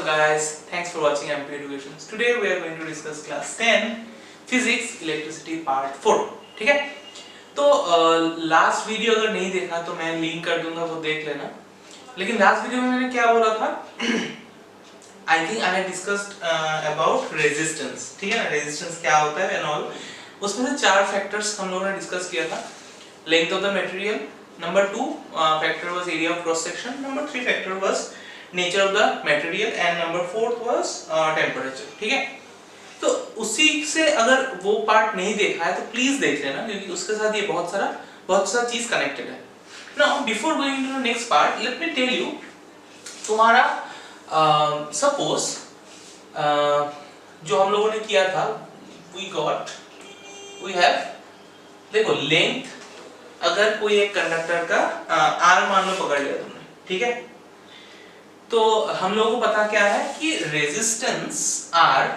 up guys, thanks for watching MP Educations. Today we are going to discuss class 10 Physics Electricity Part 4. ठीक है, तो last video अगर नहीं देखा तो मैं लिंक कर दूंगा, वो देख लेना. लेकिन लास्ट वीडियो में मैंने क्या बोला था, I think I have discussed about resistance. ठीक है ना, रेजिस्टेंस क्या होता है एंड ऑल. उसमें से 4 फैक्टर्स हम लोगों ने डिस्कस किया था. Length of the material, number 2 factor was area of cross section, number 3 factor was nature of the material and number 4 was temperature. ठीक है, तो उसी से अगर वो पार्ट नहीं देखा है तो प्लीज देख लेना, क्योंकि उसके साथ ये बहुत सारा चीज कनेक्टेड है. Now before going to the next part, let me tell you, तुम्हारा सपोज जो हम लोगों ने किया था, वी हैव, देखो लेंथ, अगर कोई एक कंडक्टर का आर मान लो पकड़ लिया तुमने, ठीक है, तो हम लोगों को पता क्या है कि resistance R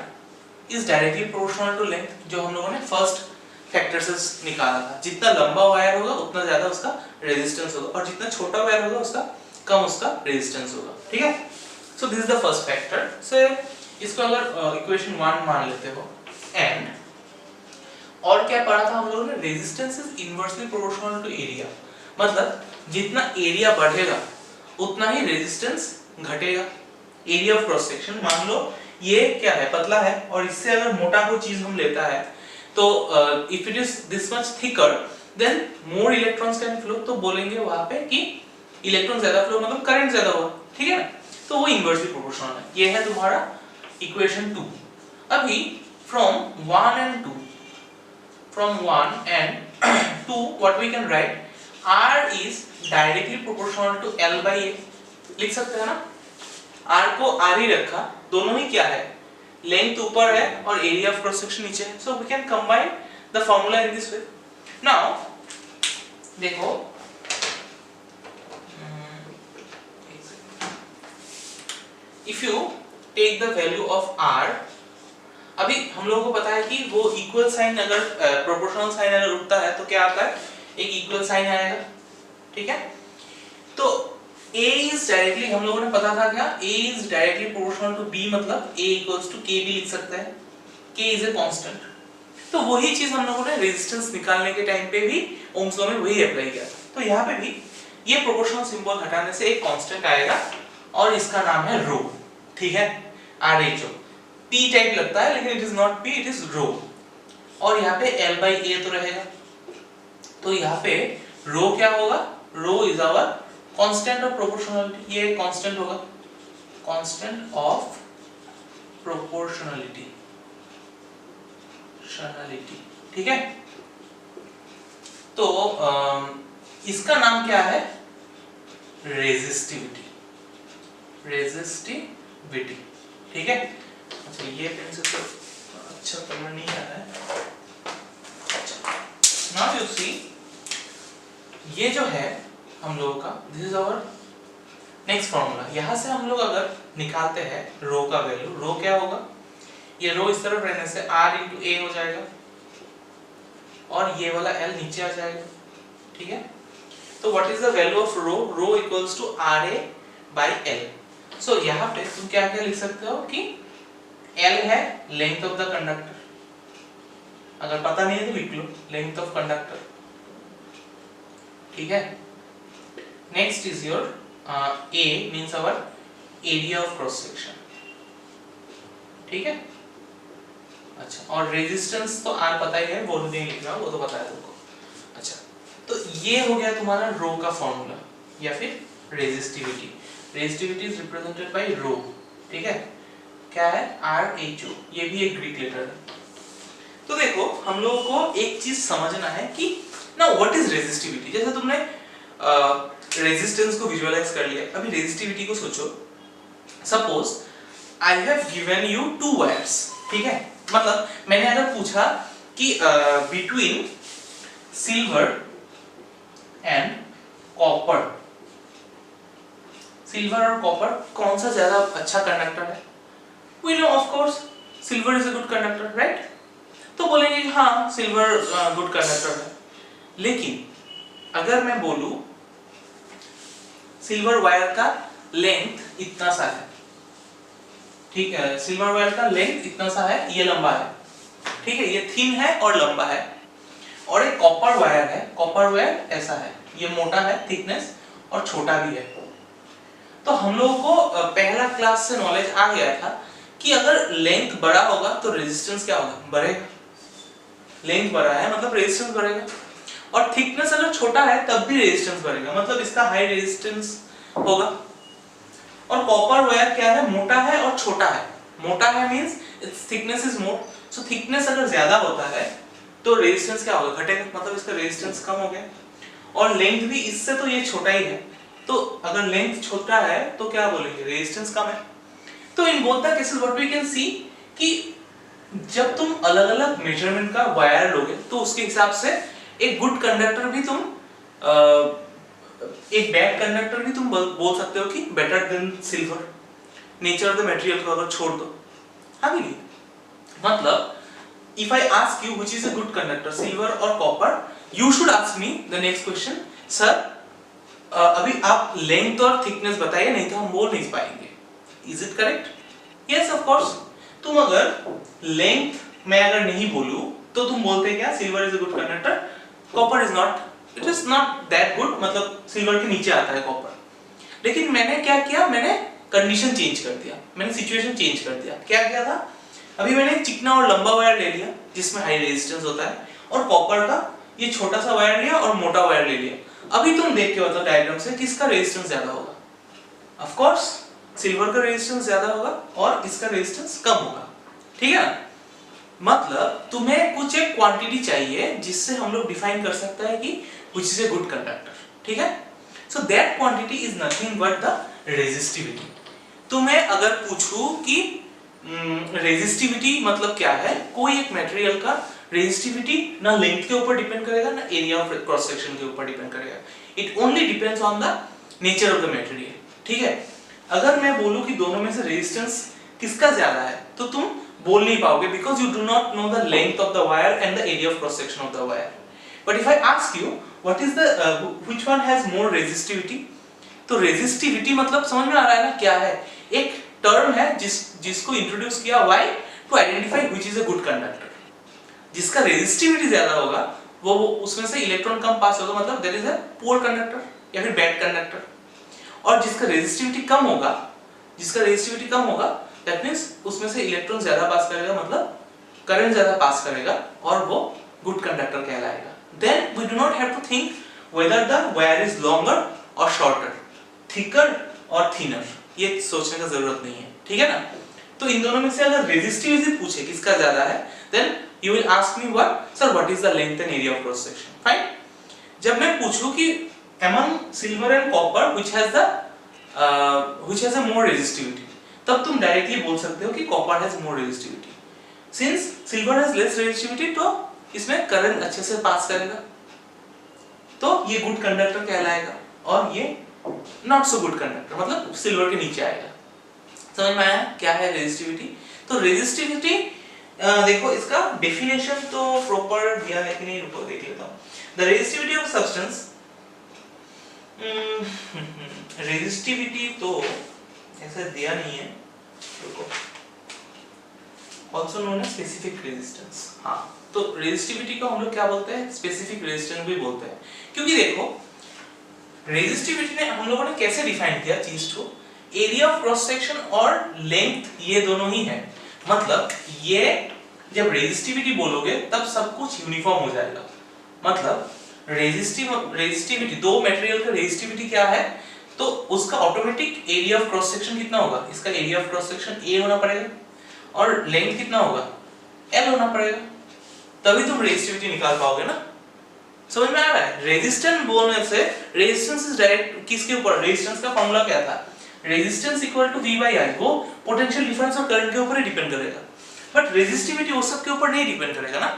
is directly proportional to length, जो हम लोगों ने फर्स्ट फैक्टर से निकाला था. जितना लंबा वायर होगा उतना ज्यादा उसका रेजिस्टेंस होगा, और जितना छोटा वायर होगा उसका कम उसका रेजिस्टेंस होगा. ठीक है, so this is the first factor. So इसको अगर इक्वेशन 1 मान लेते हो, एंड और क्या पढ़ा था हम लोगों ने, resistance is inversely proportional to area. मतलब जितना एरिया बढ़ेगा उतना ही रेजिस्टेंस घटेगा. एरिया ऑफ क्रॉस सेक्शन, मान लो ये क्या है, पतला है, और इससे अगर मोटा कोई चीज हम लेता है तो if it is this much thicker than more electrons can flow. तो बोलेंगे वहां पे कि इलेक्ट्रॉन ज्यादा फ्लो मतलब करंट ज्यादा होगा. ठीक है ना, तो वो इनवर्सली प्रोपोर्शनल है. ये है तुम्हारा इक्वेशन 2. अभी from 1 and 2 what we can write, R is directly proportional to L by A. लिख सकते हैं ना, R को R ही रखा, दोनों ही क्या है, लेंथ ऊपर है और एरिया ऑफ क्रॉस सेक्शन नीचे है. So we can combine the formula in this way. Now देखो, if you take the value of R, अभी हम लोगों को पता है कि वो इक्वल साइन, अगर प्रोपोर्शनल साइन अगर उठता है तो क्या आता है, एक इक्वल साइन आएगा. ठीक है, तो A is डायरेक्टली, हम लोगों ने पता था क्या, A is directly proportional to B, मतलब A equals to K भी लिख सकते हैं. K is a constant. तो वही चीज हम लोगों ने रेजिस्टेंस निकालने के टाइम पे भी ओम्स लॉ में वही अप्लाई किया था. तो यहाँ पे भी ये प्रोपोर्शनल सिंबल हटाने से एक कांस्टेंट आएगा और इसका नाम है रो. ठीक है, RHO. P टाइप लगता है लेकिन it is not P, it is rho. और यहाँ पे L by A तो रहेगा. तो यहाँ पे रो क्या होगा, rho is our constant of proportionality. ये कांस्टेंट होगा, कांस्टेंट ऑफ प्रोपोर्शनलिटी. ठीक है, तो इसका नाम क्या है, रेजिस्टिविटी. ठीक है. अच्छा, ये पेन से तो अच्छा कलर नहीं आ रहा है. नाउ यू सी, ये जो है हम लोगों का, this is our next formula. यहां से हम लोग अगर निकालते हैं रो का वैल्यू, रो क्या होगा, ये रो इस तरफ रहने से R into A हो जाएगा और ये वाला L नीचे आ जाएगा. ठीक है, तो what is the value of rho, rho equals to RA by L. So यहां पे तुम क्या क्या लिख सकते हो कि L है लेंथ ऑफ द कंडक्टर, अगर पता नहीं है तो लिख लो लेंथ ऑफ कंडक्टर. ठीक है, next is your A means our area of cross section. ठीक है, अच्छा, और रेजिस्टेंस तो R पता ही है, वो नहीं लिख रहा, वो तो पता है तुमको. अच्छा, तो ये हो गया तुम्हारा रो का फॉर्मूला या फिर resistivity. Resistivity is represented by rho. ठीक है, क्या है, RHO. ये भी एक ग्रीक लेटर है. तो देखो, हम लोगों को एक चीज समझना है कि ना व्हाट इज रेजिस्टिविटी. जैसे तुमने रेजिस्टेंस को विजुअलाइज कर लिया, अभी रेजिस्टिविटी को सोचो. Suppose I have given you 2 wires. ठीक है, मतलब मैंने अगर पूछा कि between silver and copper, silver और कॉपर कौन सा ज्यादा अच्छा कंडक्टर है, we know of course silver is a good conductor, right. तो बोलेंगे कि हाँ सिल्वर गुड कंडक्टर है. लेकिन अगर मैं बोलूं सिल्वर वायर का लेंथ इतना सा है, ठीक है, सिल्वर वायर का लेंथ इतना सा है, ये लंबा है, ठीक है, ये थिन है और लंबा है। और एक कॉपर वायर है, कॉपर वायर ऐसा है, ये मोटा है थिकनेस और छोटा भी है। तो हम लोगों को पहला क्लास से नॉलेज आ गया था कि अगर लेंथ बड़ा होगा तो रेजिस्टेंस क्या होगा, बढ़ेगा। लेंथ बड़ा है मतलब रेजिस्टेंस बढ़ेगा, और थिकनेस अगर छोटा है तब भी रेजिस्टेंस बढ़ेगा, मतलब इसका हाई रेजिस्टेंस होगा। और कॉपर वायर क्या है, मोटा है और छोटा है। मोटा है means it's thickness is more, so thickness अगर ज्यादा होता है तो रेजिस्टेंस क्या होगा, घटेगा, मतलब इसका रेजिस्टेंस कम हो गया। और लेंथ भी इससे तो ये छोटा ही है, तो अगर लेंथ छोटा है तो क्या बोलेंगे, रेजिस्टेंस कम है। तो in both the cases what we can see कि जब तुम अलग-अलग मेजरमेंट का वायर लोगे तो उसके हिसाब से एक गुड कंडक्टर भी तुम एक बैड कंडक्टर भी तुम बोल सकते हो कि better than silver, nature of the material को अगर छोड़ दो। हाँ कि नहीं, मतलब if I ask you which is a good conductor, silver or copper, you should ask me the next question, sir अभी आप लेंथ और थिकनेस बताइए, नहीं तो हम बोल नहीं पाएंगे। Is it correct? Yes, of course. तुम अगर लेंथ मैं अगर नहीं बोलूं तो तुम बोलते क्या, silver is a good conductor, copper is not, it is not that good, मतलब सिल्वर के नीचे आता है कॉपर। लेकिन मैंने क्या किया, मैंने कंडीशन चेंज कर दिया, मैंने सिचुएशन चेंज कर दिया। क्या किया था, अभी मैंने चिकना और लंबा वायर ले लिया जिसमें हाई रेजिस्टेंस होता है, और कॉपर का ये छोटा सा वायर लिया और मोटा वायर ले लिया। अभी तुम देख के बताओ डायग्राम से किसका रेजिस्टेंस ज्यादा होगा। ऑफ कोर्स सिल्वर का रेजिस्टेंस ज्यादा होगा और इसका रेजिस्टेंस कम होगा, ठीक है। मतलब तुम्हें कुछ एक क्वांटिटी चाहिए जिससे हम लोग डिफाइन कर सकते हैं कि which is a good conductor, ठीक है। So that quantity is nothing but the resistivity. तुम्हें अगर पूछूं कि रेजिस्टिविटी मतलब क्या है, कोई एक मटेरियल का रेजिस्टिविटी ना लेंथ के ऊपर डिपेंड करेगा ना एरिया ऑफ क्रॉस सेक्शन के ऊपर डिपेंड करेगा, it only depends on the nature of the material, ठीक है। अगर मैं बोलूं कि दोनों में से रेजिस्टेंस किसका ज्यादा है तो तुम बोल नहीं पाओगे, because you do not know the length of the wire and the area of cross section of the wire. But if I ask you what is the which one has more resistivity, तो resistivity मतलब समझ में आ रहा है ना क्या है, एक टर्म है जिसको इंट्रोड्यूस किया why, to identify which is a good conductor. जिसका रेजिस्टिविटी ज्यादा होगा वो उसमें से इलेक्ट्रॉन कम पास होगा, मतलब that is a poor conductor या फिर बैड कंडक्टर। और जिसका रेजिस्टिविटी कम होगा, जिसका रेजिस्टिविटी कम होगा दैट मींस उसमें से इलेक्ट्रॉन ज्यादा पास करेगा, मतलब करंट ज्यादा पास करेगा और वो गुड कंडक्टर कहलाएगा। Then we do not have to think whether the wire is longer और शॉर्टर, थिकर और थिनर, ये सोचने का जरूरत नहीं है, ठीक है ना। तो इन दोनों में से अगर रेजिस्टिविटी पूछे किसका ज्यादा है, then you will ask me what, sir what is the length and area of cross section, fine. जब मैं पूछूं कि among silver and copper which has a more resistivity, तब तुम डायरेक्टली बोल सकते हो कि copper has more resistivity. Since silver has less resistivity तो इसमें करंट अच्छे से पास करेगा, तो ये गुड कंडक्टर कहलाएगा, और ये नॉट सो गुड कंडक्टर, मतलब सिल्वर के नीचे आएगा। समझ में आया क्या है रेजिस्टिविटी। तो रेजिस्टिविटी देखो इसका डेफिनेशन तो प्रॉपर दिया है कि नहीं, रुको देख लेता हूँ। The resistivity of substance, resistivity तो ऐसा दिया नहीं है, रुको, also known as specific resistance। हाँ, तो रेजिस्टिविटी को हम लोग क्या बोलते हैं, स्पेसिफिक रेजिस्टेंस भी बोलते हैं, क्योंकि देखो रेजिस्टिविटी ने हम लोगों ने कैसे डिफाइन किया चीज को, एरिया ऑफ क्रॉस सेक्शन और लेंथ ये दोनों ही है, मतलब ये जब रेजिस्टिविटी बोलोगे तब सब कुछ यूनिफॉर्म हो जाएगा। मतलब रेजिस्टिविटी, दो मटेरियल का रेजिस्टिविटी क्या है, तो उसका automatic area of cross section कितना होगा, इसका area of cross section a होना पड़ेगा, और लेंथ कितना होगा, l होना पड़ेगा, तभी तुम रेजिस्टिविटी निकाल पाओगे ना। समझ में आ रहा है। रेजिस्टेंस बोलने से रेजिस्टेंस इज डायरेक्ट किसके ऊपर, रेजिस्टेंस का फॉर्मूला क्या था, resistance equal to V by I, वो पोटेंशियल डिफरेंस और करंट के ऊपर ही डिपेंड करेगा, बट रेजिस्टिविटी वो सब के ऊपर नहीं डिपेंड करेगा ना।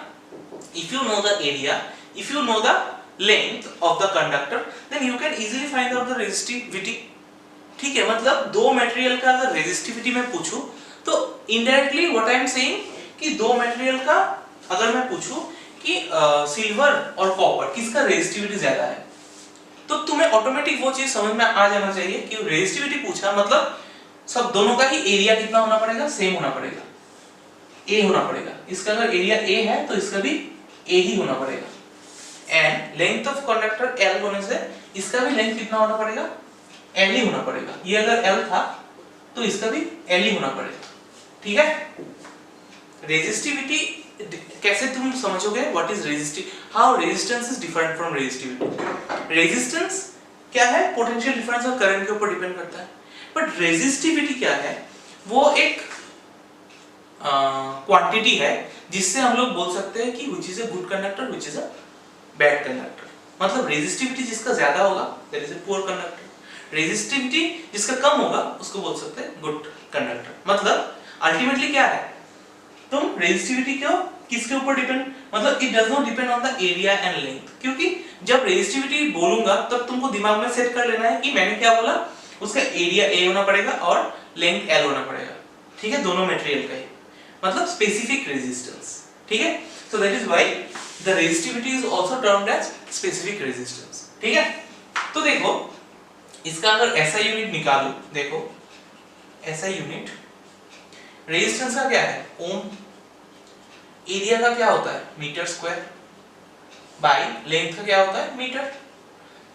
If you know the area, if you know the length of the conductor, then you can easily find out the resistivity, ठीक है। मतलब दो मटेरियल का अगर रेजिस्टिविटी में पूछूं तो indirectly what I am saying कि दो मटेरियल का अगर मैं पूछूं कि सिल्वर और कॉपर किसका रेजिस्टिविटी ज्यादा है, तो तुम्हें ऑटोमेटिक वो चीज समझ में आ जाना चाहिए कि रेजिस्टिविटी पूछा मतलब सब दोनों का ही एरिया कितना होना पड़ेगा, सेम होना पड़ेगा, ए होना पड़ेगा। इसका अगर एरिया ए है तो इसका भी ए ही होना पड़ेगा। And length of conductor L होने से इसका भी लेंथ कितना होना पड़ेगा, एल ही होना पड़ेगा। ये अगर एल था तो इसका भी एल ही होना पड़ेगा, ठीक है। रेजिस्टिविटी कैसे तुम समझोगे, what is resistive, how resistance is different from resistivity. Resistance क्या है, पोटेंशियल डिफरेंस और करंट के ऊपर डिपेंड करता है। बट रेजिस्टिविटी क्या है, वो एक क्वांटिटी है जिससे हम लोग बोल सकते हैं कि which is a good conductor, which is a bad conductor. मतलब रेजिस्टिविटी जिसका ज्यादा होगा that is a poor conductor, resistivity जिसका कम होगा उसको बोल सकते हैं गुड कंडक्टर। मतलब अल्टीमेटली क्या है, तुम रेजिस्टिविटी क्यों किसके ऊपर डिपेंड, मतलब it does not depend on the area and length, क्योंकि जब रेजिस्टिविटी बोलूंगा तब तुमको दिमाग में सेट कर लेना है कि मैंने क्या बोला, उसका एरिया ए होना पड़ेगा और लेंथ एल होना पड़ेगा, ठीक है, दोनों मटेरियल का ही, मतलब स्पेसिफिक रेजिस्टेंस, ठीक है। So that is why the resistivity is also termed as specific resistance, ठीक है। तो देखो इसका अगर ऐसा यूनिट निकालूं, देखो ऐसा यूनिट रेजिस्टेंस का क्या है, ओम, एरिया का क्या होता है, मीटर स्क्वायर, बाय लेंथ का क्या होता है, मीटर।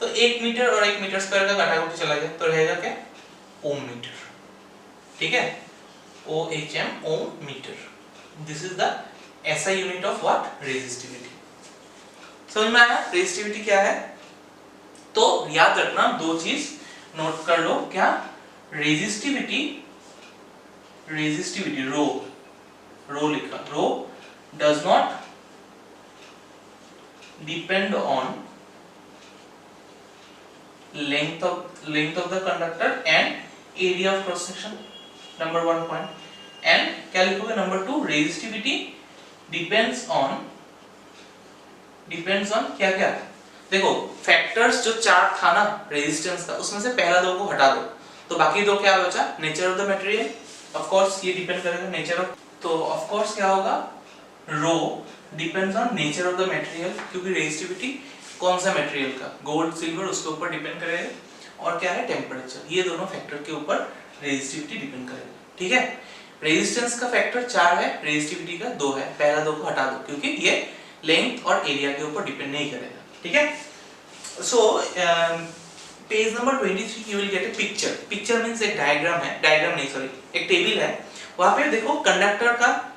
तो 1 मीटर और 1 मीटर स्क्वायर का घटाघटी चला गया तो रहेगा क्या, ओम मीटर, ठीक है, OHM ohm metre. This is the SI unit of what, resistivity. समझ में आया रेजिस्टिविटी क्या है। तो याद रखना दो चीज नोट कर लो, क्या, रेजिस्टिविटी, रेजिस्टिविटी रो, रो लिखा, rho does not depend on length of the conductor and area of cross section, number 1 point। and क्या लिखोगे, number 2, resistivity depends on क्या क्या, देखो फैक्टर्स जो 4 था ना रेजिस्टेंस का, उसमें से पहला 2 को हटा दो तो बाकी 2 क्या बचा, nature of the material, of course ये डिपेंड करेगा नेचर ऑफ, तो ऑफ कोर्स क्या होगा, rho depends on nature of the material, क्योंकि रेजिस्टिविटी कौन सा मटेरियल का, गोल्ड सिल्वर, उसके ऊपर डिपेंड करेगा, और क्या है, टेम्परेचर, ये दोनों फैक्टर के ऊपर रेजिस्टिविटी डिपेंड करेगा, ठीक है। रेजिस्टेंस का फैक्टर 4 है, रेजिस्टिविटी का 2 है, पहला 2 को हटा दो क्योंकि ये लेंथ और एरिया के ऊपर डिपेंड नहीं करेगा, ठीक है। So page number 23 you will get A picture, picture means एक डायग्राम है, डायग्राम नहीं सॉरी, एक टेबल है, वहां पे देखो कंडक्टर का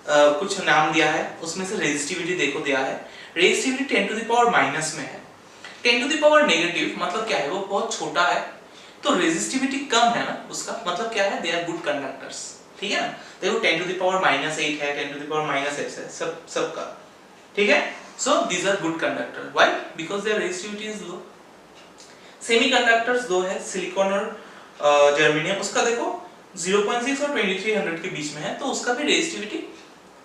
कुछ नाम दिया है, उसमें से रेजिस्टिविटी देखो दिया है, resistivity 10 to the power minus में है, 10 टू द पावर नेगेटिव मतलब क्या है, वो बहुत छोटा है, तो रेजिस्टिविटी कम है ना उसका, मतलब क्या है, दे आर गुड कंडक्टर्स, ठीक है ना। देखो 10 टू द पावर -8 है, 10 टू द पावर -6 है, सब का, ठीक है। So these are good conductor, why, because their resistivity is low. Semiconductors दो है, सिलिकॉन और जर्मेनियम, उसका देखो 0.6 और 2300 के बीच में है, तो उसका भी रेजिस्टिविटी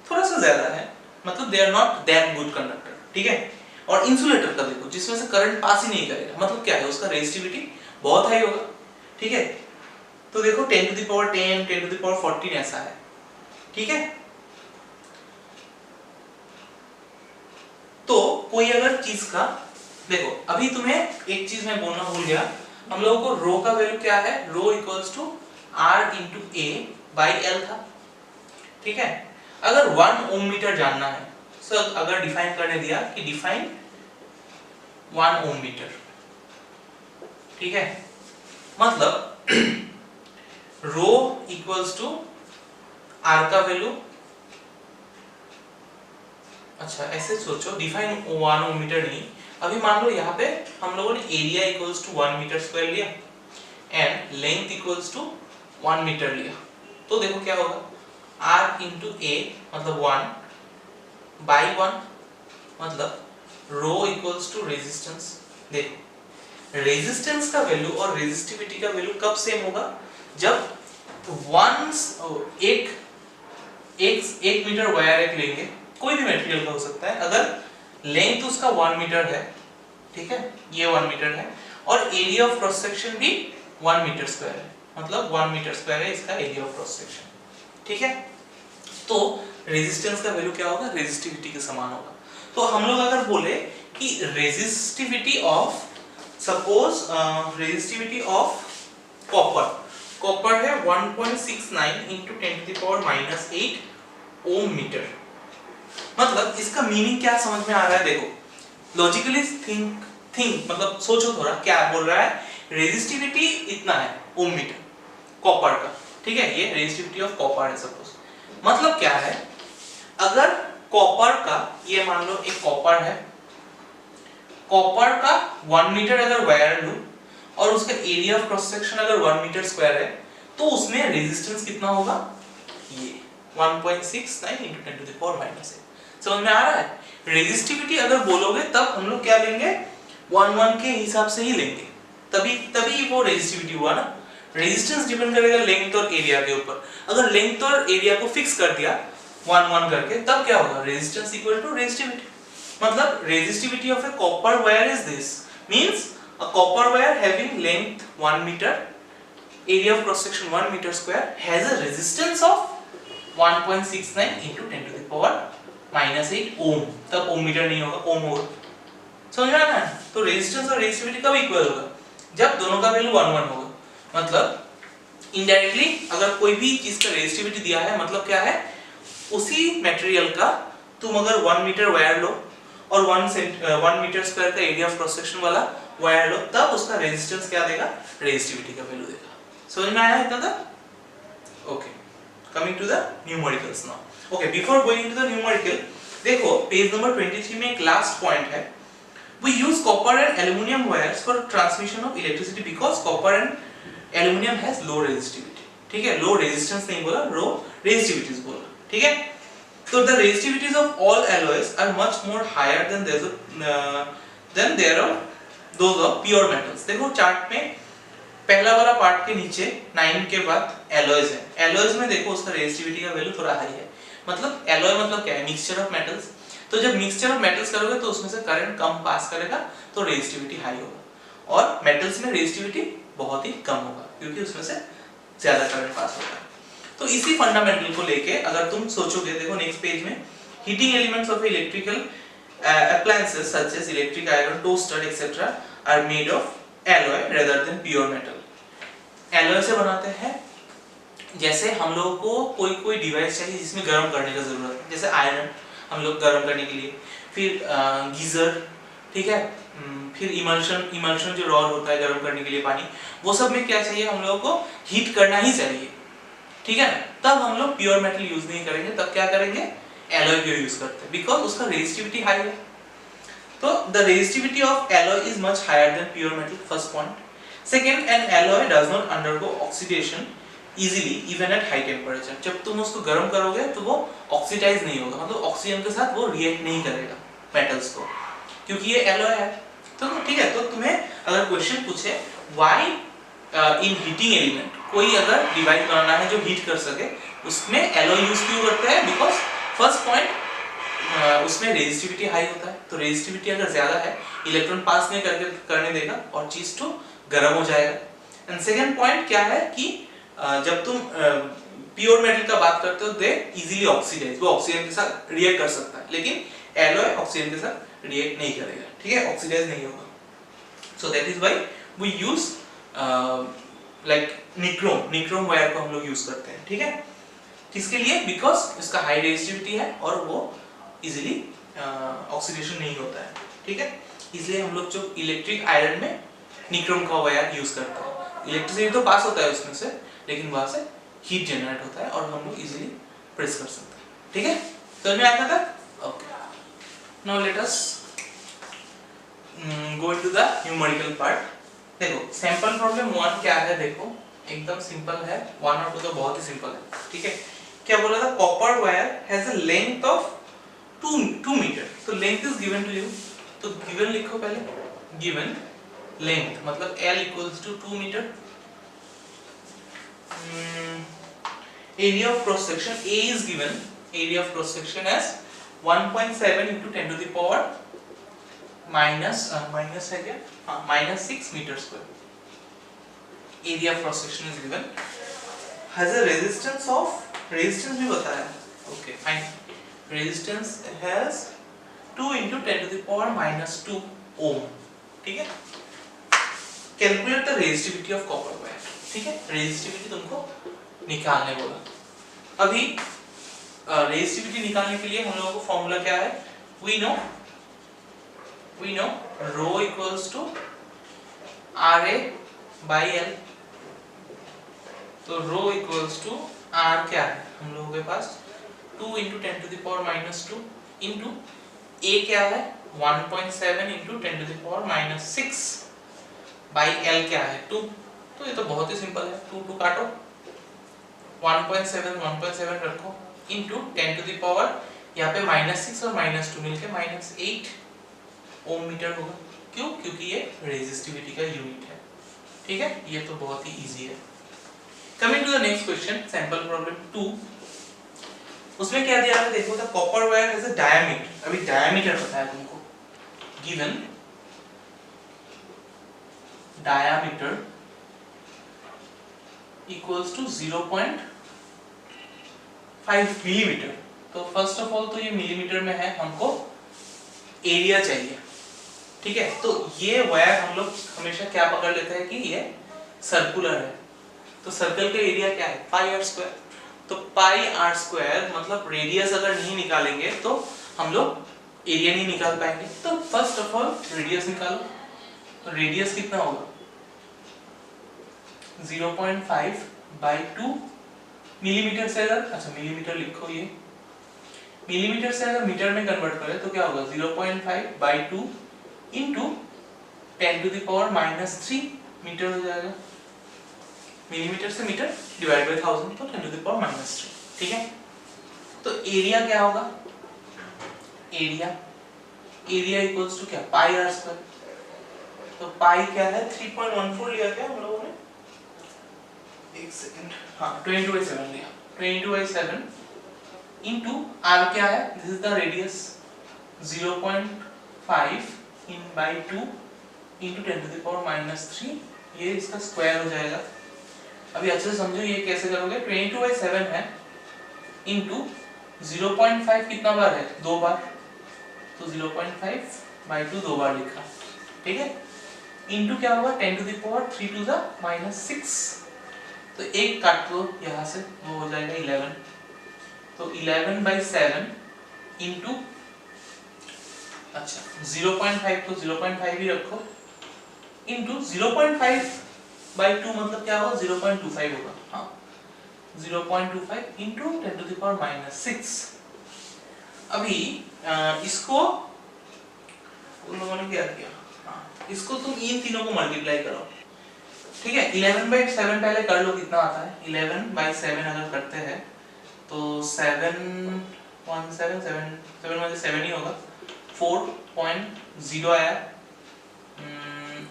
थोड़ा सा ज्यादा है, मतलब they are not that good conductor, ठीक है। और इंसुलेटर का देखो जिसमें से करंट पास ही नहीं करेगा, मतलब क्या है, उसका रेजिस्टिविटी बहुत हाई होगा, ठीक है। तो देखो 10 to the power 10, 10 to the power 14 ऐसा है, ठीक है। तो कोई अगर चीज का देखो, अभी तुम्हें एक चीज मैं बोलना भूल गया, हम लोगों को रो का वैल्यू क्या है, rho equals to R into A by L था, ठीक है। अगर 1 ओम मीटर जानना है, सो अगर डिफाइन करने दिया कि डिफाइन 1 ओम मीटर, ठीक है, मतलब रो इक्वल्स टू R का वैल्यू, अच्छा ऐसे सोचो, डिफाइन 1 ओम मीटर नहीं, अभी मान लो यहाँ पे हम लोगों ने area equals to 1 metre square लिया and length equals to 1 metre लिया, तो देखो क्या होगा, R into A मतलब 1 by 1 मतलब रो इक्वल्स टू रेजिस्टेंस। देखो रेजिस्टेंस का वैल्यू और रेजिस्टिविटी का वैल्यू कब सेम होगा, जब एक मीटर वायर एक लेंगे, कोई भी मटेरियल का हो सकता है, अगर लेंथ उसका 1 मीटर है, ठीक है, ये 1 मीटर है, और एरिया ऑफ क्रॉस सेक्शन भी 1 मीटर स्क्वायर है, मतलब 1 मीटर स्क्वायर है इसका एरिया ऑफ क्रॉस सेक्शन, ठीक है। तो रेजिस्टेंस का वैल्यू क्या होगा, रेजिस्टिविटी के समान होगा। तो हम लोग अगर बोले कि resistivity of, suppose resistivity of copper, copper है 1.69 into 10 to the power minus 8 ohm metre. मतलब इसका मीनिंग क्या समझ में आ रहा है? देखो लॉजिकली थिंक मतलब सोचो थोड़ा, क्या बोल रहा है? रेजिस्टिविटी इतना है ओम मीटर कॉपर का, ठीक है, ये रेजिस्टिविटी ऑफ कॉपर है सपोज। मतलब क्या है, अगर कॉपर का, ये मान लो एक कॉपर है, कॉपर का 1 मीटर अगर वायर लूं और उसका एरिया ऑफ क्रॉस सेक्शन अगर 1 मीटर स्क्वायर है, तो उसमें रेजिस्टेंस कितना होगा? ये 1.69 into 10 to the power minus 8। समझ में आ रहा है? रेजिस्टिविटी अगर बोलोगे तब हम लोग क्या लेंगे? 1 के हिसाब से ही लेंगे, तभी वो रेजिस्टिविटी हुआ ना। रेजिस्टेंस डिपेंड करेगा लेंथ और एरिया के ऊपर। अगर लेंथ और एरिया को फिक्स कर दिया 1 करके, तब क्या होगा? Resistance equal to resistivity. मतलब resistivity of a copper wire is this, means a copper wire having length 1 meter, area of cross section 1 meter square, has a resistance of 1.69 into 10 to the power minus 8 ohm। तब ओम metre नहीं होगा, ओम होगा। समझ में आ रहा है? तो resistance और रेजिस्टिविटी कब इक्वल होगा? जब दोनों का वैल्यू 1 होगा। मतलब इनडायरेक्टली अगर कोई भी चीज का रेजिस्टिविटी दिया है, मतलब क्या है, उसी मटेरियल का तुम अगर 1 मीटर वायर लो और 1 मीटर स्क्वायर का एरिया ऑफ क्रॉस सेक्शन वाला वायर लो, तब उसका रेजिस्टेंस क्या देगा? रेजिस्टिविटी का वैल्यू देगा। समझ में आया इतना तक? Okay, coming to the numericals now. Okay, before going to the numerical, देखो पेज नंबर 23 में एक लास्ट पॉइंट है। We use copper and aluminum wires for transmission of electricity because copper and aluminum has low resistivity। ठीक है, low resistance नहीं बोला, low resistivity बोला, ठीक है। So the resistivities of all alloys are much more higher than there are those of pure metals। देखो chart में पहला वाला पार्ट के नीचे 9 के बाद एलॉयज है। एलॉयज में देखो उसका रेजिस्टिविटी का वैल्यू थोड़ा हाई है। मतलब एलॉय मतलब क्या है? Mixture of metals. तो जब मिक्सचर ऑफ मेटल्स करोगे तो उसमें से करंट कम पास करेगा, तो रेजिस्टिविटी हाई होगा। और मेटल्स में रेजिस्टिविटी बहुत ही कम होगा, क्योंकि उसमें से ज्यादा करंट पास होगा। तो इसी फंडामेंटल को लेके अगर तुम सोचोगे, देखो नेक्स्ट पेज में, heating elements of electrical appliances such as electric iron, toaster etc. are made of alloy rather than pure metal। alloy से बनाते हैं, जैसे हम लोगों को कोई डिवाइस चाहिए जिसमें गर्म करने का जरूरत है, जैसे आयरन हम लोग गर्म करने के लिए, फिर गीजर, ठीक है, फिर इमल्शन जो रॉड होता है गर्म करने के लिए पानी, वो सब में क्या चाहिए? हम लोगों को हीट करना ही चाहिए, ठीक है। तब हम लोग प्योर मेटल यूज नहीं करेंगे, तब क्या करेंगे? एलॉय को यूज करते हैं, बिकॉज उसका रेजिस्टिविटी हाई है। तो the resistivity of alloy is much higher than pure metal, first point. Second, an alloy does not undergo oxidation easily even at high temperature. जब तुम उसको गर्म करोगे तो वो ऑक्सीडाइज नहीं होगा, मतलब ऑक्सीजन के साथ वो रिएक्ट नहीं करेगा मेटल्स को, क्योंकि ये एलॉय है। तो ठीक है, तो तुम्हें अगर क्वेश्चन पूछे व्हाई इन हीटिंग एलिमेंट, कोई अगर डिवाइस बनाना है जो हीट कर सके, उसमें एलॉय यूज क्यों करते हैं? बिकॉज फर्स्ट पॉइंट, उसमें रेजिस्टिविटी हाई होता है, तो रेजिस्टिविटी अगर ज्यादा है, इलेक्ट्रॉन पास नहीं करने देगा और चीज तो गर्म हो जाएगा। एंड सेकंड पॉइंट क्या है कि जब तुम प्योर मेटल का बात करते हो, दे इजीली ऑक्सीडाइज, वो ऑक्सीजन के साथ रिएक्ट कर सकता है, लेकिन एलॉय ऑक्सीजन के साथ रिएक्ट नहीं करेगा, ठीक है, ऑक्सीडाइज नहीं होगा। So that is why we use like nichrome wire को हम लोग यूज करते हैं, ठीक है। किसके लिए? बिकॉज इसका हाई रेजिस्टिविटी है और वो इजीली ऑक्सीडेशन नहीं होता है, ठीक है। इसलिए हम लोग जो इलेक्ट्रिक आयरन में निक्रोम का वायर यूज करते हैं। इलेक्ट्रिसिटी तो पास होता है उसमें से, लेकिन वहां से हीट जनरेट होता है और हम लोग इजीली प्रेस कर सकते हैं, ठीक है। समझ में आता था? Okay, now let us go into the numerical part. देखो सैंपल प्रॉब्लम 1 क्या है, देखो एकदम सिंपल है, 1 और 2 तो बहुत ही सिंपल है, ठीक है। क्या बोला था? Copper wire has a length of 2 metre. तो length is given to you, तो गिवन लिखो पहले, गिवन लेंथ मतलब L equals to 2 metre. area of cross section A is given, area of cross section as 1.7 into 10 to the power minus है क्या? हाँ, -6 metre square. area of cross section is given, has a resistance of, resistance भी बताया, okay fine, resistance has 2 into 10 to the power minus 2 ohm, ठीक है। Calculate the resistivity of copper wire। ठीक है, resistivity तुमको निकालने बोला। अभी रेजिस्टिविटी निकालने के लिए हम लोगों को फॉर्मूला क्या है, we know rho equals to R A by L. तो रो इक्वल्स टू आर क्या है हम लोगों के पास 2 into 10 to the power minus 2 into A क्या है 1.7 into 10 to the power minus 6 by L क्या है 2। तो ये तो बहुत ही सिंपल है, 2 काटो 1.7 रखो इंटू 10 टू द पावर यहाँ पे -6 और -2 मिलके -8 ओम मीटर होगा। क्यों? क्योंकि ये रेजिस्टिविटी का यूनिट है। ठीक है, ये तो बहुत ही इजी है। Coming to the next question, sample problem 2। उसमें क्या दिया है देखो, the copper wire has a diameter. अभी डायमीटर पता है तुमको, given diameter equals to 0.5 millimetre. तो फर्स्ट ऑफ ऑल तो ये मिलीमीटर में है, हमको एरिया चाहिए। ठीक है, तो ये वायर हम लोग हमेशा क्या पकड़ लेते हैं कि ये सर्कुलर है। तो सर्कल का एरिया क्या है पाई आर स्क्वायर। तो पाई आर स्क्वायर मतलब रेडियस अगर नहीं निकालेंगे तो हम लोग एरिया नहीं निकाल पाएंगे। तो फर्स्ट ऑफ ऑल रेडियस निकालो। तो रेडियस कितना होगा 0.5 बाई 2 मिलीमीटर से अगर, अच्छा मिलीमीटर लिखो, ये मिलीमीटर से अगर मीटर में कन्वर्ट करें तो क्या होगा 0.5 by 2 into 10 to the power -3 metre हो जाएगा। मिलीमीटर से मीटर डिवाइड बाय 1000 तो 10 टू द पावर -3। ठीक है, तो एरिया क्या होगा, एरिया इक्वल्स टू क्या पाई आर स्क्वायर। तो पाई क्या है 3.14 लिया क्या हम लोगों ने, एक सेकंड, हाँ 22/7 लिया, 22/7 इंटू आर क्या है, this is the radius 0.5 in by 2 into 10 to the power -3, ये इसका स्क्वायर हो जाएगा। अभी अच्छे से समझो ये कैसे करोगे, 22/7 है इंटू 0.5 कितना बार है 2 बार, तो 0.5 बाई 2 2 बार लिखा। ठीक है, इंटू क्या होगा 10 to the power 3 to the -6, तो एक काट दो यहाँ से, वो हो जाएगा 11। तो 11/7 इंटू, अच्छा 0.5 तो 0.5 ही रखो, इंटू 0.5 बाई 2 मतलब क्या होगा 0.25 होगा। हाँ 0.25 इंटू 10 टू द पावर -6। अभी इसको उन लोगों ने क्या किया, हाँ इसको तुम इन तीनों को मल्टीप्लाई करो। ठीक है, 11/7 पहले कर लो कितना आता है, 11/7 अगर करते हैं तो 7 ही होगा, 4.0 आया,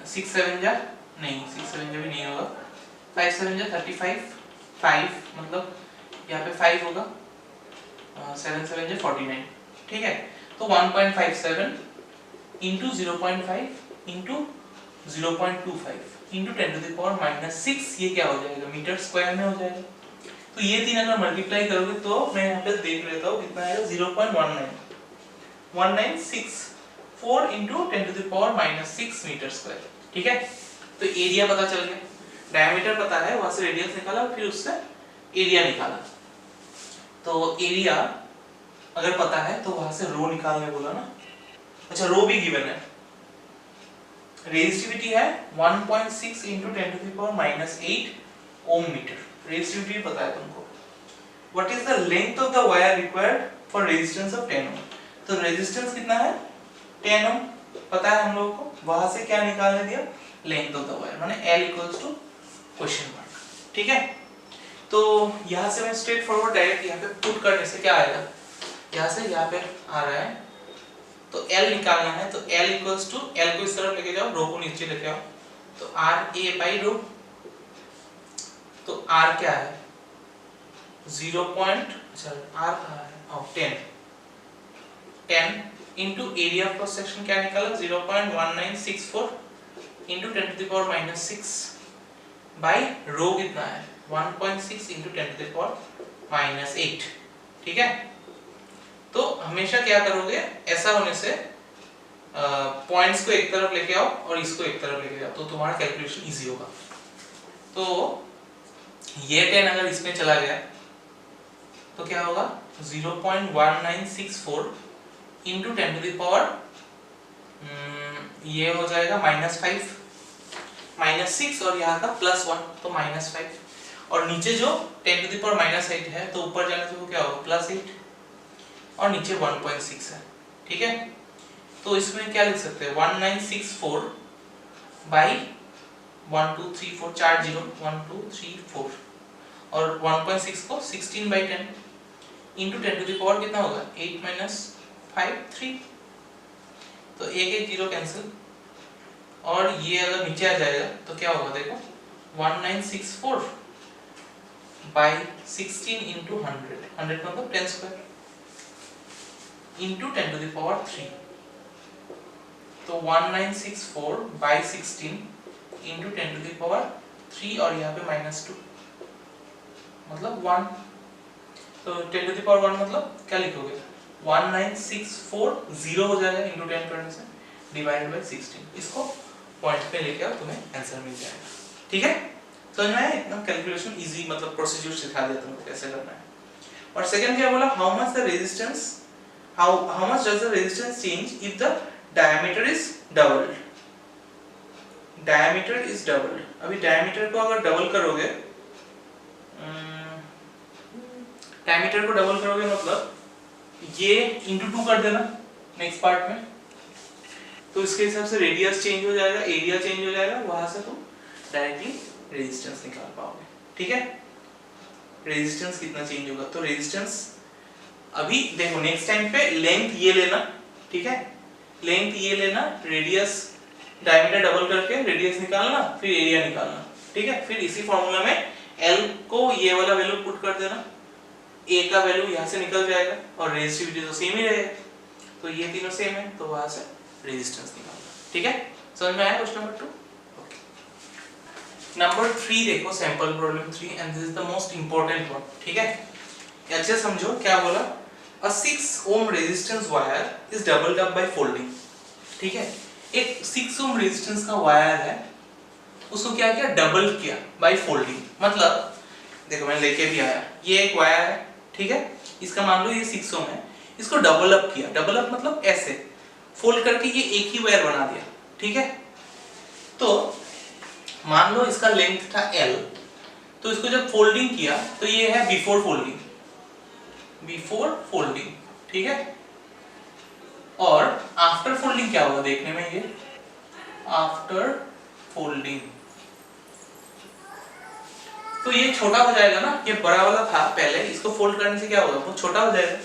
6 7 जा नहीं, 6 7 जा भी नहीं होगा, 5 7 जा 35, 5 मतलब यहाँ पे 5 होगा, 7 7 जा 49। ठीक है, तो 1.57 into 0.5 into 0.25 into 10 to the power -6, ये क्या हो जाएगा मीटर स्क्वायर में हो जाएगा। तो ये तीन अगर मल्टीप्लाई करोगे तो मैं यहाँ पे देख लेता हूँ कितना आएगा 0.1964 into 10 to the power -6 metre square. ठीक है, तो एरिया पता चल गया, डायमीटर पता है, वहां से रेडियस निकाला, फिर उससे एरिया निकाला। तो एरिया अगर पता है तो वहां से रो निकालने बोला ना। अच्छा रो भी गिवन है, रेजिस्टिविटी है 1.6 into 10 to the power -8 ohm metre, resistivity पता है तुमको। What is the length of the wire required for resistance of 10 ohm. तो रेजिस्टेंस कितना है 10 ओम पता है हम लोगों को, वहां से क्या निकालने दिया लेंथ ऑफ द वायर, माने L equals to question mark. ठीक है, तो यहां से मैं स्ट्रेट फॉरवर्ड डायरेक्ट यहां पे पुट करने से क्या आएगा, यहां से यहां पे आ रहा है तो L निकालना है, तो L इक्वल्स टू, L को इस तरफ लेके जाओ, रो को नीचे लेके आओ, तो RA बाई रो। तो R क्या है 0. अच्छा R कहाँ है, 10 into area of cross section क्या निकाला 0.1964 into 10 to the power -6 by rho कितना है 1.6 इंटू 10 टू द पावर -8। ठीक है, तो हमेशा क्या करोगे, ऐसा होने से पॉइंट्स को एक तरफ लेके आओ और इसको एक तरफ लेके जाओ, तो तुम्हारा कैलकुलेशन इजी होगा। तो ये 10 अगर इसमें चला गया तो क्या होगा 0.1964 इंटू 10 टू द पावर ये हो जाएगा -5 -6 और यहाँ का +1 तो -5 और नीचे जो 10 टू द पावर -8 है तो ऊपर जाने से वो क्या होगा +8 और नीचे 1.6 है। ठीक है, तो इसमें क्या लिख सकते हैं 1964 बाई 1 2 3 4 4 0 1 2 3 4 और 1.6 को 16 by 10 into 10 to the power कितना होगा 8 - 5 3 तो एक जीरो कैंसिल और ये अगर नीचे आ जाएगा तो क्या होगा देखो 1964 बाई 16 इंटू 100 मतलब 10 square into 10 to the power 3 तो 1964 by 16 into 10 to the power 3 और यहाँ पे -2 मतलब 1 तो 10 टू द पावर 1 मतलब क्या लिखोगे 19640 हो जाएगा इंटू 10 करने से डिवाइडेड बाय 16 इसको पॉइंट पे लेके आओ तुम्हें आंसर मिल जाएगा। ठीक है, समझ में आया? इतना कैलकुलेशन इजी मतलब प्रोसीजर सिखा दिया तुमको कैसे करना है। और सेकंड क्या बोला how much the resistance how much does the resistance change if the diameter is doubled? diameter is doubled अभी diameter को अगर डबल करोगे diameter को डबल करोगे मतलब ये into 2 कर देना नेक्स्ट पार्ट में तो इसके हिसाब से रेडियस चेंज हो जाएगा एरिया चेंज हो जाएगा वहां से तुम डायरेक्टली रेजिस्टेंस निकाल पाओगे। ठीक है, रेजिस्टेंस कितना चेंज होगा तो रेजिस्टेंस अभी देखो नेक्स्ट टाइम पे लेंथ ये लेना। ठीक है, लेंथ ये लेना रेडियस डायमीटर डबल करके रेडियस निकालना फिर एरिया निकालना। ठीक है, फिर इसी फार्मूला में L को ये वाला वैल्यू पुट कर देना A का वैल्यू यहाँ से निकल जाएगा और रेजिस्टिविटी तो सेम ही रहेगा तो ये तीनों सेम है तो वहां से रेजिस्टेंस निकालना। ठीक है, समझ में आया क्वेश्चन नंबर 2? नंबर 3 देखो sample problem 3 and this is the most important one. ठीक है, अच्छे समझो क्या बोला A 6 ohm resistance wire is doubled up by folding। ठीक है, एक 6 ohm resistance का वायर है उसको क्या किया डबल किया बाय फोल्डिंग मतलब देखो मैं लेके भी आया ये एक वायर है। ठीक है, इसका मान लो ये 6 ohm है इसको डबल अप किया डबल अप मतलब ऐसे फोल्ड करके ये एक ही वायर बना दिया। ठीक है, तो मान लो इसका लेंथ था L तो इसको जब फोल्डिंग किया तो ये है बिफोर फोल्डिंग ठीक है, और आफ्टर फोल्डिंग क्या होगा देखने में ये आफ्टर फोल्डिंग तो ये छोटा हो जाएगा ना ये बड़ा वाला था पहले इसको फोल्ड करने से क्या होगा वो छोटा हो जाएगा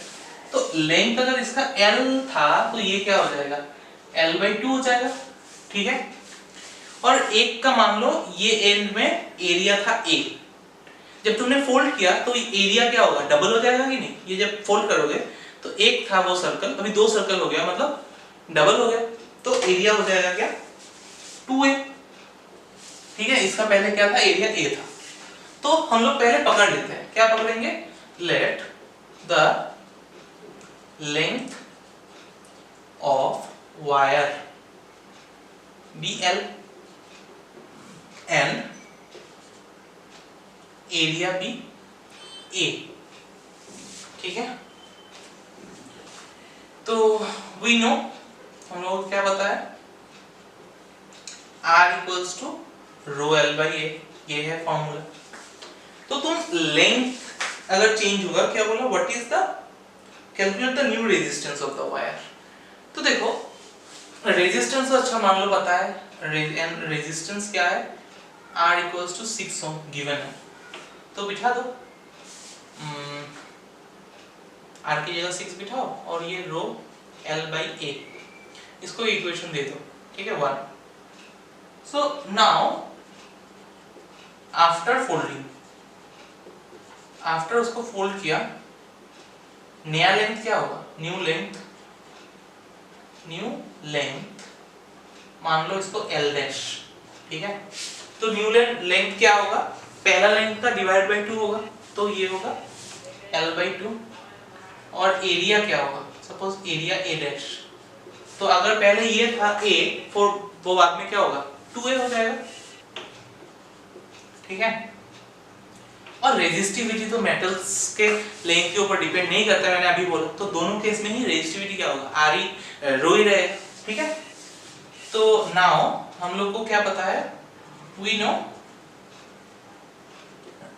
तो लेंथ अगर इसका L था तो ये क्या हो जाएगा L/2 हो जाएगा। ठीक है, और एक का मान लो ये एंड में एरिया था A जब तुमने फोल्ड किया तो एरिया क्या होगा डबल हो जाएगा कि नहीं ये जब फोल्ड करोगे तो एक था वो सर्कल अभी 2 सर्कल हो गया मतलब डबल हो गया तो एरिया हो जाएगा क्या 2A। ठीक है, इसका पहले क्या था एरिया A था तो हम लोग पहले पकड़ लेते हैं क्या पकड़ेंगे let the length of wire be L and area be A। ठीक है, तो वी नो हम लोग क्या बताया R equals to row L/A ये है फॉर्मूला। तो तुम लेंथ अगर चेंज होगा क्या बोला what is the calculate the new resistance of the wire. तो देखो रेजिस्टेंस तो अच्छा मान लो पता है एंड रेजिस्टेंस क्या है R equals to 6 ohm given है तो बिठा दो R की जगह 6 बिठाओ और ये रो L/A इसको इक्वेशन दे दो। ठीक है 1। So now after folding after उसको फोल्ड किया नया लेंथ क्या होगा न्यू लेंथ मान लो इसको L डैश। ठीक है, तो न्यू लेंथ क्या होगा पहला लेंथ का डिवाइड बाय 2 होगा तो ये होगा L/2 और एरिया क्या होगा सपोज एरिया A डैश तो अगर पहले ये था A फॉर वो बाद में क्या होगा 2A हो जाएगा। ठीक है, और रेजिस्टिविटी तो मेटल्स के लेंथ के ऊपर डिपेंड नहीं करता, मैंने अभी बोला। तो दोनों केस में ही रेजिस्टिविटी क्या होगा, आर ही रो ही रहेगा, ठीक है। तो नाउ हम लोग को क्या पता है, we know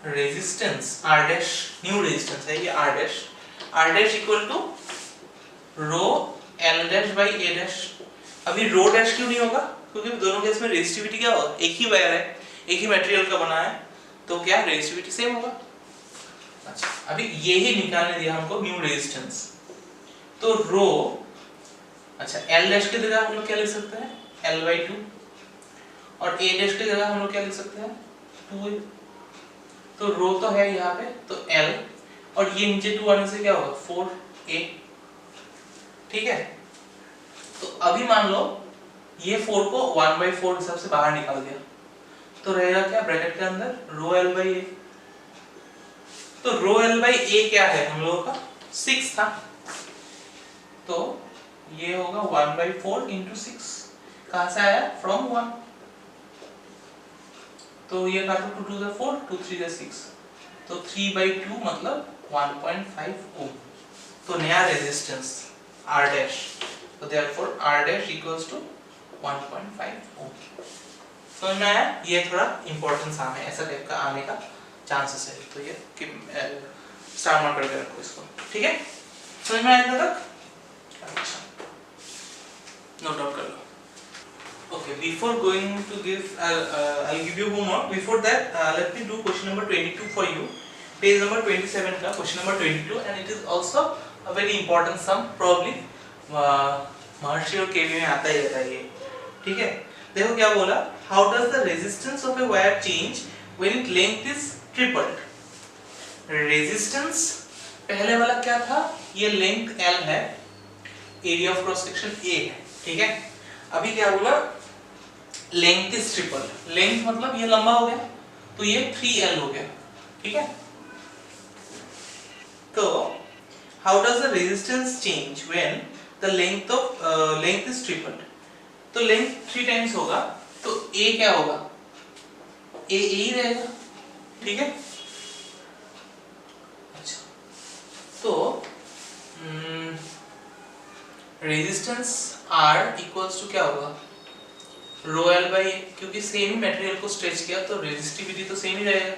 resistance R dash, new resistance है ये R dash equal to rho L dash by A dash. अभी रो डैश क्यों नहीं होगा, क्योंकि दोनों केस में रेजिस्टिविटी क्या होगा, एक ही वायर है, एक ही मटेरियल का बना है, तो क्या रेजिस्टिविटी सेम होगा। अच्छा, अभी ये ही निकालने दिया हमको न्यू रेजिस्टेंस, तो रो, अच्छा एल डैश की जगह हम लोग क्या लिख सकते हैं, एल बाई टू, और ए डैश की जगह हम लोग क्या लिख सकते हैं, 2a। तो रो तो है यहाँ पे, तो एल, और ये नीचे 2 आने से क्या होगा, 4a, ठीक है। तो अभी मान लो ये 4 को 1/4 हिसाब से बाहर निकाल दिया, तो रहेगा क्या ब्रैकेट के अंदर, रो एल बाई ए। तो रो एल बाई ए क्या है हम लोगों का, 6 था, तो ये होगा 1/4 इंटू 6, कहां से आया, फ्रॉम 1, तो ये काटो 2 टू द 4, 2 3 द 6, तो 3/2 मतलब 1.5 ओम। तो नया रेजिस्टेंस R डैश, तो therefore R dash equals to 1.5 ohm. समझ में आया, ये थोड़ा इंपॉर्टेंस आम है, ऐसा टाइप का आने का चांसेस है, तो ये स्टार मार्क करके रखो इसको, ठीक है। समझ में आया तक, अच्छा नोट डाउन कर लो। Okay, before going to give, I'll give you homework. Before that, let me do question number 22 for you. Page number 27 का question number 22, and it is also a very important sum. Probably महर्षि और केवी में आता ही रहता है ये, ठीक है। देखो क्या बोला, How does the resistance of a wire change when its length is tripled? Resistance पहले वाला क्या था, ये length L है, area of cross section A है, ठीक है। अभी क्या बोला, लेंथ इज ट्रिपल, लेंथ मतलब ये लंबा हो गया, तो ये 3L हो गया, ठीक है। तो how does the resistance change when the length of length is tripled, तो लेंथ 3 टाइम्स होगा, तो A क्या होगा, A ही रहेगा, ठीक है। अच्छा, तो रेजिस्टेंस R इक्वल्स टू क्या होगा, रो एल बाई, क्योंकि सेम ही मटेरियल को स्ट्रेच किया तो रेजिस्टिविटी तो सेम ही रहेगा।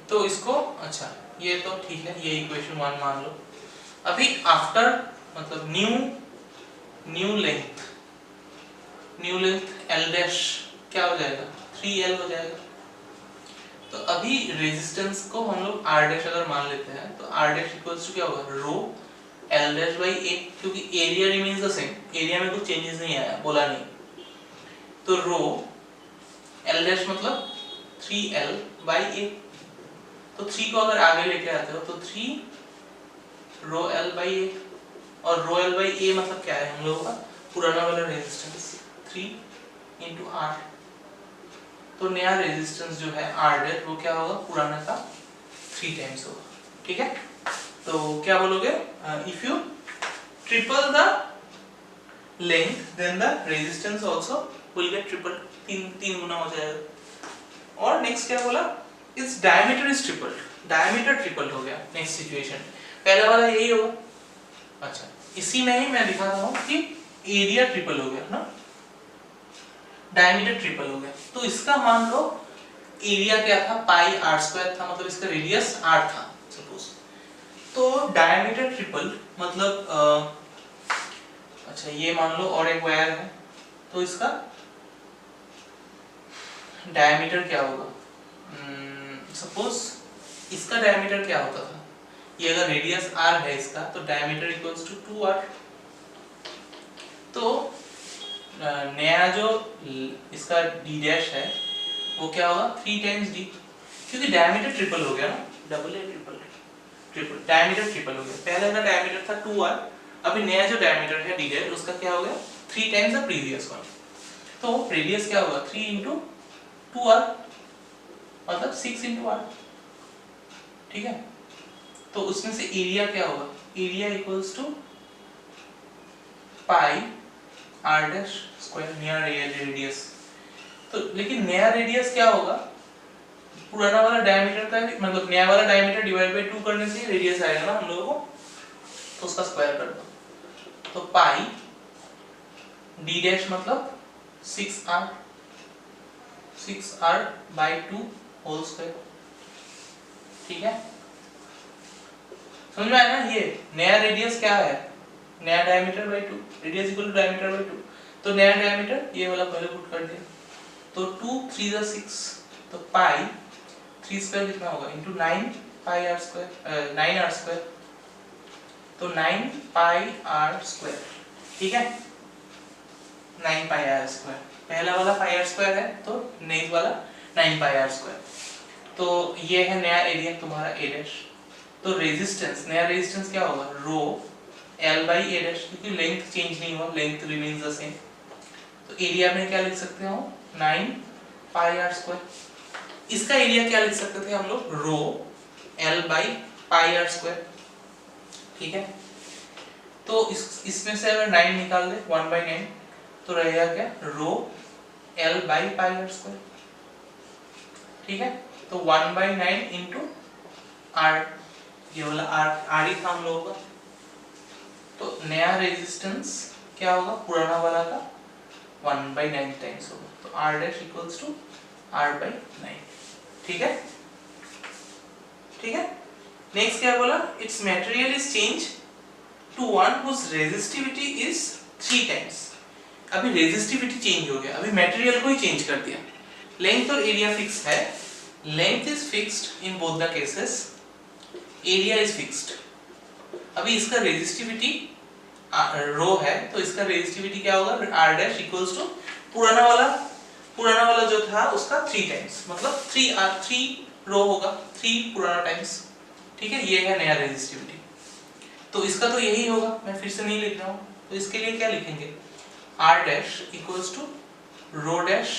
तो इसको, अच्छा ये तो ठीक है, ये इक्वेशन 1 मान लो। अभी आफ्टर मतलब न्यू लेंथ एल डैश क्या हो जाएगा, 3L हो जाएगा। तो अभी रेजिस्टेंस को हम लोग आर डैश अगर मान लेते हैं, तो आर डैश इक्वल्स टू क्या होगा, रो एल डैश बाई ए, क्योंकि area remains the same, area में कुछ चेंजेस नहीं आया, बोला नहीं, तो रो एल डैश मतलब 3L बाई ए, तो 3 को अगर आगे लेके आते हो तो 3 रो एल बाई ए, और रो एल बाई ए मतलब क्या है हम लोगों का पुराना वाला रेजिस्टेंस 3 इंटू आर, तो नया रेजिस्टेंस जो है आर डैश वो क्या होगा, पुराना का 3 टाइम्स होगा, ठीक है। तो क्या बोलोगे, if you triple the length then the resistance also will get triple, तीन गुना हो जाएगा। और नेक्स्ट क्या बोला, its diameter is tripled, diameter triple हो गया, नेक्स्ट सिचुएशन पहला वाला यही होगा। अच्छा, इसी में ही मैं दिखा रहा हूं कि एरिया ट्रिपल हो गया ना, डायमीटर ट्रिपल हो गया, तो इसका मान लो एरिया क्या था, पाई आर स्क्वायर था, मतलब इसका रेडियस r था सपोज, तो डायमीटर ट्रिपल मतलब अच्छा ये मान लो और एक वायर है, तो इसका डायमीटर क्या होगा, सपोज इसका डायमीटर क्या होता था, ये अगर रेडियस r है इसका, तो डायमीटर इक्वल्स टू 2r। तो नया जो इसका d डैश है वो क्या होगा, 3 टाइम्स d, क्योंकि डायमीटर ट्रिपल हो गया ना, double A triple diameter triple हो गया। पहले का डायमीटर था 2r, अभी नया जो डायमीटर है d डैश उसका क्या हो गया, 3 टाइम्स द प्रीवियस वन, तो रेडियस क्या होगा 3 इंटू 2r मतलब 6 इंटू r, ठीक है। तो उसमें से एरिया क्या होगा, area equals to pi R dash square, नया रेडियस। तो लेकिन नया रेडियस क्या होगा, पुराना वाला डायमीटर का भी मतलब नया वाला डायमीटर डिवाइड बाय 2 करने से रेडियस आएगा ना हम लोगों को, तो उसका स्क्वायर कर दो। तो पाई d डैश मतलब 6r बाय 2 होल स्क्वायर। ठीक है, समझ में आया ना? ये नया रेडियस क्या है, नया diameter by 2, radius equal to diameter by 2। तो नया डायमीटर ये वाला पहले पुट कर दिया, तो 2 3 जा 6, तो पाई 3 स्क्वायर कितना होगा इनटू 9 पाई r स्क्वायर 9r स्क्वायर, तो 9 पाई r स्क्वायर। ठीक है, 9 पाई r स्क्वायर, पहला वाला पाई r स्क्वायर है तो नेक्स्ट वाला 9 पाई r स्क्वायर। तो ये है नया एरिया तुम्हारा a डैश। तो रेजिस्टेंस, नया रेजिस्टेंस क्या होगा, रो L बाई a डैश, क्योंकि लेंथ चेंज नहीं हुआ, लेंथ रिमेन्स द सेम। तो एरिया में क्या लिख सकते हो, 9 पाई r स्क्वायर। इसका एरिया क्या लिख सकते थे हम लोग, रो L by pi r square. ठीक है, तो इसमें से अगर 9 निकाल दे 1 बाई 9, तो रहेगा क्या, रो L by pi r square. ठीक है, तो 1 बाई 9 इंटू r, ये वाला r ही था हम लोगों का। तो नया रेजिस्टेंस क्या होगा, पुराना वाला का 1 बाई 9 टाइम्स होगा, तो r dash equals to r by 9। ठीक है, ठीक है। नेक्स्ट क्या बोला, its material is change to one whose resistivity is 3 times. अभी रेजिस्टिविटी चेंज हो गया, अभी मटेरियल को ही चेंज कर दिया। लेंथ और एरिया फिक्स है, length is fixed in both the cases, area is fixed. अभी इसका रेजिस्टिविटी रो है, तो इसका रेजिस्टिविटी क्या होगा, r डैश इक्वल्स टू पुराना वाला जो था उसका 3 टाइम्स, मतलब 3 रो होगा, 3 पुराना टाइम्स। ठीक है, ये है नया रेजिस्टिविटी। तो इसका तो यही होगा, मैं फिर से नहीं लिख रहा हूँ। तो इसके लिए क्या लिखेंगे, r dash equals to rho dash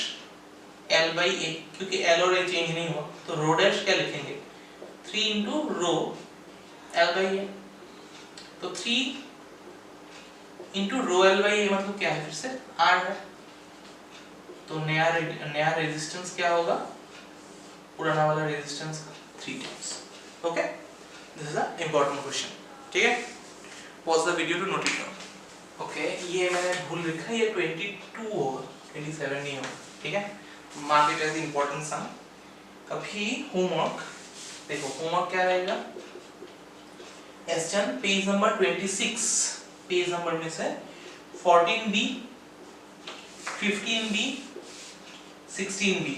L by a, क्योंकि L और A चेंज नहीं हुआ, तो रो डैश क्या लिखेंगे, 3 into rho L by a। तो 3 into rho L by a मतलब क्या है, फिर से r है। तो नया रेजिस्टेंस क्या होगा, पुराना वाला रेजिस्टेंस का 3 times. Okay, this is a important question. ठीक है, pause the video to note it down. Okay, ये मैंने भूल लिखा है, ये 22 होगा, 27 नहीं होगा। ठीक है, मार्क इट एज इंपॉर्टेंट सम। अभी होमवर्क देखो, होमवर्क क्या रहेगा, question page number 26, page number में से 14B, 15B, 16B,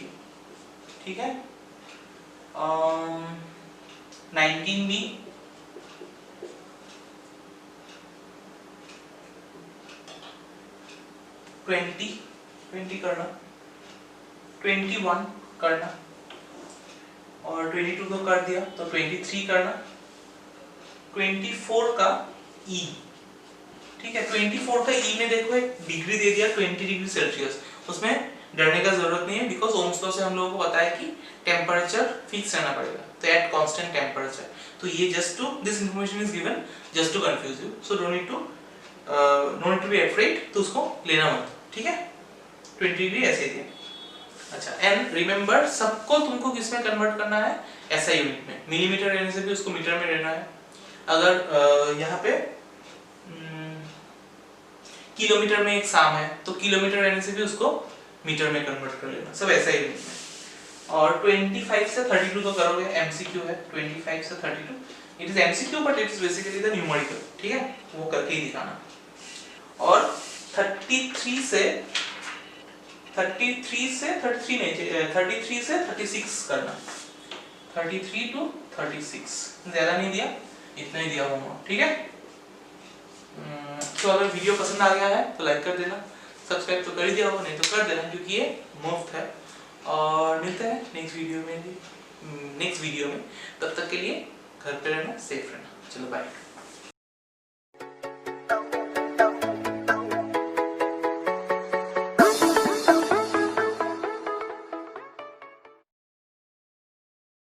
ठीक है, 19B, 20 करना, 21 करना, और 22 तो कर दिया, तो 23 करना, 24 का E। ठीक है, 24 का E में देखो एक डिग्री दे दिया 20 डिग्री सेल्सियस, उसमें डरने का जरूरत नहीं है, बिकॉज ओम्स लॉ से हम लोगों को पता है कि टेम्परेचर फिक्स रहना पड़ेगा, तो एट कांस्टेंट टेम्परेचर। तो ये just to this information is given just to confuse you, so don't need to be afraid, तो उसको लेना मत। ठीक है, 20 डिग्री ऐसे दिया। अच्छा, एंड रिमेंबर सबको तुमको किस में कन्वर्ट करना है, ऐसा यूनिट में, मिलीमीटर रहने से भी उसको मीटर में रहना है। अगर यहाँ पे किलोमीटर में एक साम है, तो किलोमीटर रहने से भी उसको मीटर में कन्वर्ट कर लेना, सब ऐसा यूनिट में। और 25 से 32 तो करोगे, एमसीक्यू है 25 से 32, it is MCQ but it is basically the numerical. ठीक है, वो करके ही दिखाना। और 33 से 36 करना, 33 to 36, ज्यादा नहीं दिया, इतना ही दिया होगा। ठीक है, तो अगर वीडियो पसंद आ गया है तो लाइक कर देना, सब्सक्राइब तो कर ही दिया होगा, नहीं तो कर देना, क्योंकि ये मुफ्त है। और मिलते हैं नेक्स्ट वीडियो में, तब तक के लिए घर पे रहना, सेफ रहना। चलो बाय।